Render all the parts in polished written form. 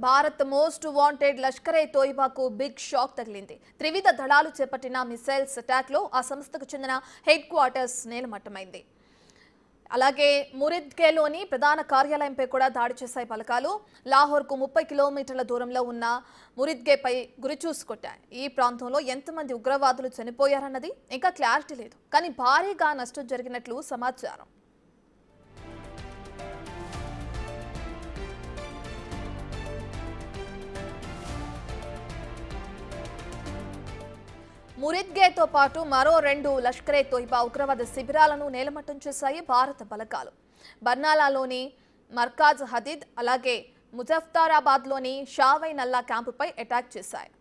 Bharat most wanted లష్కరే తోయిబాకు big shock తగిలింది. త్రివిధ దళాలు చేపట్టిన మిసైల్స్ అటాక్ లో ఆ సంస్థకు చెందిన హెడ్ క్వార్టర్స్ నేలమట్టమైంది. అలాగే మురిద్గేలోని ప్రధాన కార్యాలయంపై కూడా దాడి చేశాయి బలగాలు. లాహోర్కు 30 కిలోమీటర్ల దూరంలో ఉన్న మురిద్గేపై గురిచూసుకొట్టాయి. ఈ ప్రాంతంలో ఎంతమంది ఉగ్రవాదులు చనిపోయారన్నది ఇంకా క్లారిటీ లేదు, కానీ భారీగా నష్టం జరిగినట్లు సమాచారం. మురిద్గేతో పాటు మరో 2 లష్కరే తోయిబా ఉగ్రవాద శిబిరాలను నేలమట్టం చేశాయి భారత బలగాలు. బర్నాలాలోని మర్కాజ్ హదీద్, అలాగే ముజఫ్తారాబాద్లోని షావై నల్లా క్యాంపుపై అటాక్ చేశాయి.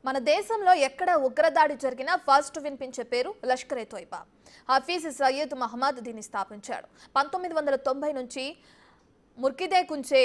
మన దేశంలో ఎక్కడ ఉగ్రదాడి జరిగినా ఫస్ట్ వినిపించే పేరు లష్కరే తోయిబా. హఫీజ్ సయ్యద్ మహమ్మద్ దీన్ని స్థాపించాడు. 1990 నుంచి ముర్కిదే కుంచే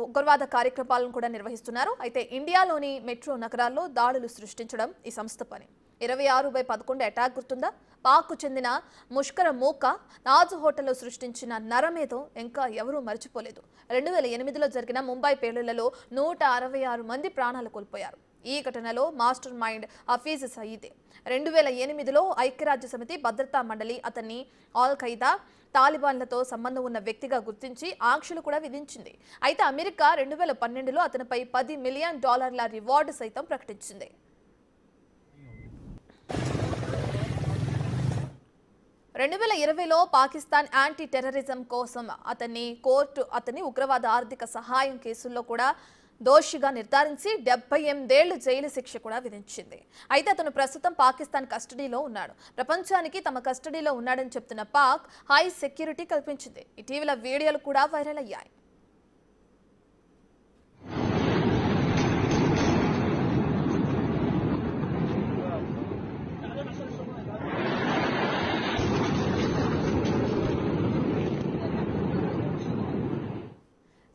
ఉగ్రవాద కార్యక్రమాలను కూడా నిర్వహిస్తున్నారు. అయితే ఇండియాలోని మెట్రో నగరాల్లో దాడులు సృష్టించడం ఈ సంస్థ పని. 26/11 అటాక్ గుర్తుందా? పాక్కు చెందిన ముష్కర మూక నాజ్ హోటల్లో సృష్టించిన నరమేదో ఇంకా ఎవరూ మర్చిపోలేదు. 2008లో జరిగిన ముంబై పేలుళ్లలో 166 మంది ప్రాణాలు కోల్పోయారు. ఈ ఘటనలో మాస్టర్ మైండ్ హఫీజ్ సయీదే. 2008లో ఐక్యరాజ్య సమితి భద్రతా మండలి అతన్ని ఆల్ ఖైదా, తాలిబాన్లతో సంబంధం ఉన్న వ్యక్తిగా గుర్తించి ఆంక్షలు కూడా విధించింది. అయితే అమెరికా 2012లో అతనిపై $10 మిలియన్ రివార్డు సైతం ప్రకటించింది. 2020లో పాకిస్తాన్ యాంటీ టెర్రరిజం కోసం అతన్ని ఉగ్రవాద ఆర్థిక సహాయం కేసుల్లో కూడా దోషిగా నిర్ధారించి 78 ఏళ్లు జైలు శిక్ష కూడా విధించింది. అయితే అతను ప్రస్తుతం పాకిస్తాన్ కస్టడీలో ఉన్నాడు. ప్రపంచానికి తమ కస్టడీలో ఉన్నాడని చెప్తున్న పాక్ హై సెక్యూరిటీ కల్పించింది. ఇటీవల వీడియోలు కూడా వైరల్ అయ్యాయి.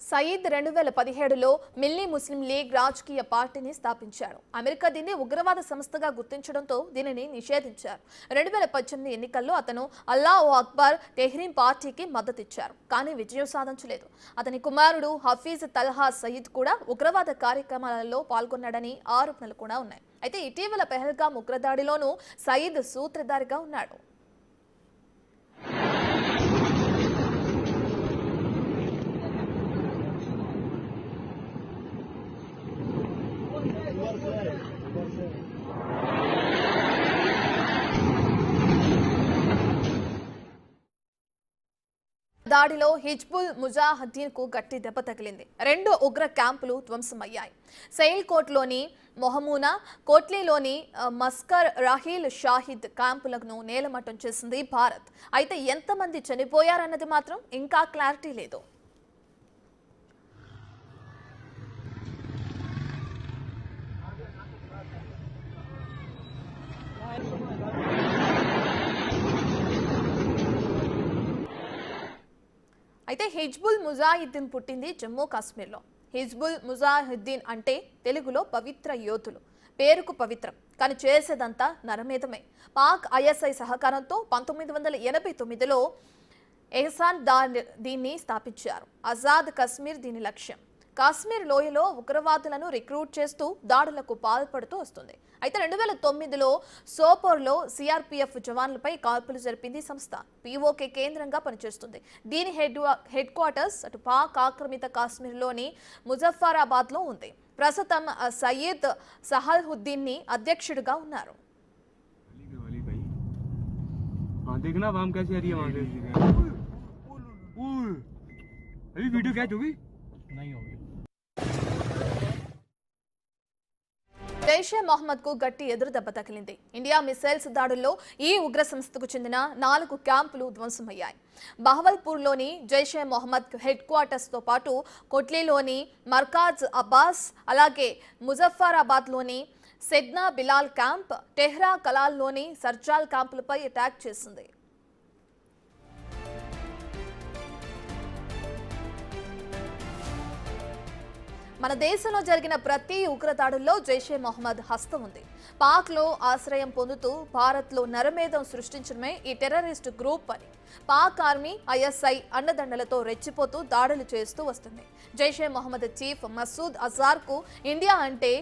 సయీద్ 2017లో మిల్లీ ముస్లిం లీగ్ రాజకీయ పార్టీని స్థాపించాడు. అమెరికా దీన్ని ఉగ్రవాద సంస్థగా గుర్తించడంతో దీనిని నిషేధించారు. 2018 ఎన్నికల్లో అతను అల్లాహ్ అక్బర్ తెహ్రీం పార్టీకి మద్దతిచ్చారు, కానీ విజయం సాధించలేదు. అతని కుమారుడు హఫీజ్ తల్హా సయీద్ కూడా ఉగ్రవాద కార్యక్రమాలలో పాల్గొన్నాడని ఆరోపణలు కూడా ఉన్నాయి. అయితే ఇటీవల పెహల్గాం ఉగ్రదాడిలోనూ సయీద్ సూత్రధారిగా ఉన్నాడు. దాడిలో హిజ్బుల్ ముజాహిద్దీన్ కు గట్టి దెబ్బ తగిలింది. 2 ఉగ్ర క్యాంపులు ధ్వంసమయ్యాయి. సైల్కోట్లోని మొహమూనా, కోట్లీలోని మస్కర్ రాహీల్ షాహిద్ క్యాంపులను నేలమట్టం చేసింది భారత్. అయితే ఎంతమంది చనిపోయారన్నది మాత్రం ఇంకా క్లారిటీ లేదు. అయితే హిజ్బుల్ ముజాహిద్దీన్ పుట్టింది జమ్మూ కాశ్మీర్లో. హిజ్బుల్ ముజాహిద్దీన్ అంటే తెలుగులో పవిత్ర యోధులు. పేరుకు పవిత్రం, కానీ చేసేదంతా నరమేధమే. పాక్ ఐఎస్ఐ సహకారంతో 1989లో ఎహ్సాన్ దీన్ని స్థాపించారు. ఆజాద్ కశ్మీర్ దీని లక్ష్యం. కాశ్మీర్ లోయలో ఉగ్రవాదులను రిక్రూట్ చేస్తూ దాడులకు పాల్పడుతూ వస్తుంది. అయితే 2009లో సోపోర్లో సిఆర్పీఎఫ్ జవాన్లపై కాల్పులు జరిపింది సంస్థ. పీఓకే కేంద్రంగా పనిచేస్తుంది. దీని హెడ్ క్వార్టర్స్ అటు పాక్ ఆక్రమిత కాశ్మీర్లోని ముజఫ్ఫరాబాద్లో ఉంది. ప్రస్తుతం సయ్యద్ సహల్హుద్దీన్ అధ్యక్షుడిగా ఉన్నారు. జైషే మహమ్మద్ కు గట్టి ఎదురు దెబ్బ తగిలింది. ఇండియా మిసైల్స్ దాడుల్లో ఈ ఉగ్ర సంస్థకు చెందిన 4 క్యాంపులు ధ్వంసమయ్యాయి. బహవల్పూర్లోని జైషే మహమ్మద్ హెడ్ క్వార్టర్స్ తో పాటు కోట్లీలోని మర్కాజ్ అబ్బాస్, అలాగే ముజఫ్ఫరాబాద్లోని సెడ్నా బిలాల్ క్యాంప్, టెహ్రా కలాల్లోని సర్జాల్ క్యాంపులపై అటాక్ చేసింది. మన దేశంలో జరిగిన ప్రతి ఉగ్రదాడుల్లో జైషే మొహమ్మద్ హస్తం ఉంది. పాక్లో ఆశ్రయం పొందుతూ భారత్లో నరమేధం సృష్టించడమే ఈ టెర్రరిస్ట్ గ్రూప్ పని. పాక్ ఆర్మీ ఐఎస్ఐ అండదండలతో రెచ్చిపోతూ దాడులు చేస్తూ వస్తుంది. జైషే మొహమ్మద్ చీఫ్ మసూద్ అజార్కు ఇండియా అంటే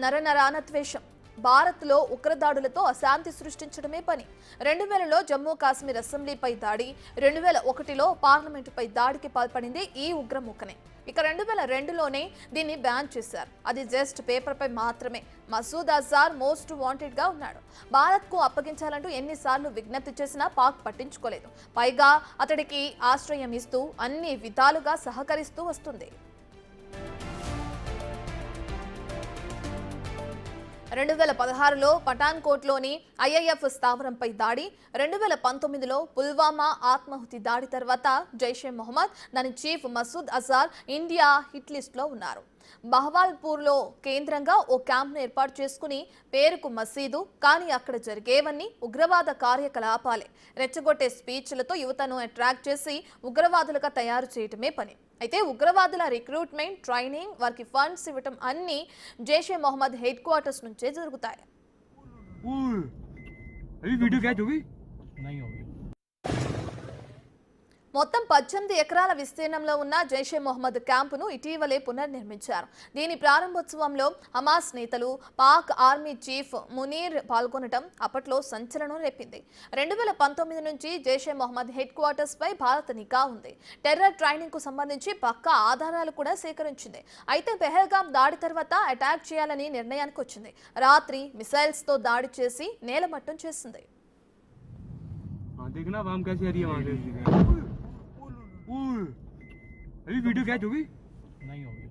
నరనరానద్వేషం. భారత్లో ఉగ్రదాడులతో అశాంతి సృష్టించడమే పని. 2000లో జమ్మూ కాశ్మీర్ అసెంబ్లీపై దాడి, 2001లో పార్లమెంటుపై దాడికి పాల్పడింది ఈ ఉగ్రముఖనే. ఇక 2002లోనే దీన్ని బ్యాన్ చేశారు. అది జస్ట్ పేపర్పై మాత్రమే. మసూద్ అజార్ మోస్ట్ వాంటెడ్ గా ఉన్నాడు. భారత్కు అప్పగించాలంటూ ఎన్నిసార్లు విజ్ఞప్తి చేసినా పాక్ పట్టించుకోలేదు. పైగా అతడికి ఆశ్రయం ఇస్తూ అన్ని విధాలుగా సహకరిస్తూ వస్తుంది. 2016లో పఠాన్కోట్లోని ఐఐఎఫ్ స్థావరంపై దాడి, 2019లో పుల్వామా ఆత్మాహుతి దాడి తర్వాత జైషే మొహమ్మద్, దాని chief Masood Azhar India hit లిస్ట్లో ఉన్నారు. బహవాల్పూర్లో కేంద్రంగా ఓ క్యాంప్ను ఏర్పాటు చేసుకుని పేరుకు మసీదు, కానీ అక్కడ జరిగేవన్నీ ఉగ్రవాద కార్యకలాపాలే. రెచ్చగొట్టే స్పీచ్లతో యువతను అట్రాక్ట్ చేసి ఉగ్రవాదులుగా తయారు చేయటమే పని. అయితే ఉగ్రవాదుల రిక్రూట్మెంట్, ట్రైనింగ్, వారికి ఫండ్స్ ఇవ్వటం అన్నీ జైషే మొహమ్మద్ హెడ్ క్వార్టర్స్ నుంచే జరుగుతాయి. మొత్తం 18 ఎకరాల విస్తీర్ణంలో ఉన్న జైషే మొహమ్మద్ క్యాంపును ఇటీవలే పునర్నిర్మించారు. దీని ప్రారంభోత్సవంలో హమాస్ నేతలు, పాక్ ఆర్మీ చీఫ్ మునీర్ పాల్గొనడం అప్పట్లో సంచలనం రేపింది. 2019 నుంచి జైషే మొహమ్మద్ హెడ్ క్వార్టర్స్ పై భారత్ నిఘా ఉంది. టెర్రర్ ట్రైనింగ్ కు సంబంధించి పక్కా ఆధారాలు కూడా సేకరించింది. అయితే పెహల్గాం దాడి తర్వాత అటాక్ చేయాలని నిర్ణయానికి వచ్చింది. రాత్రి మిసైల్స్ తో దాడి చేసి నేలమట్టం చేసింది. अभी वीडियो कैच होगी नहीं होगी।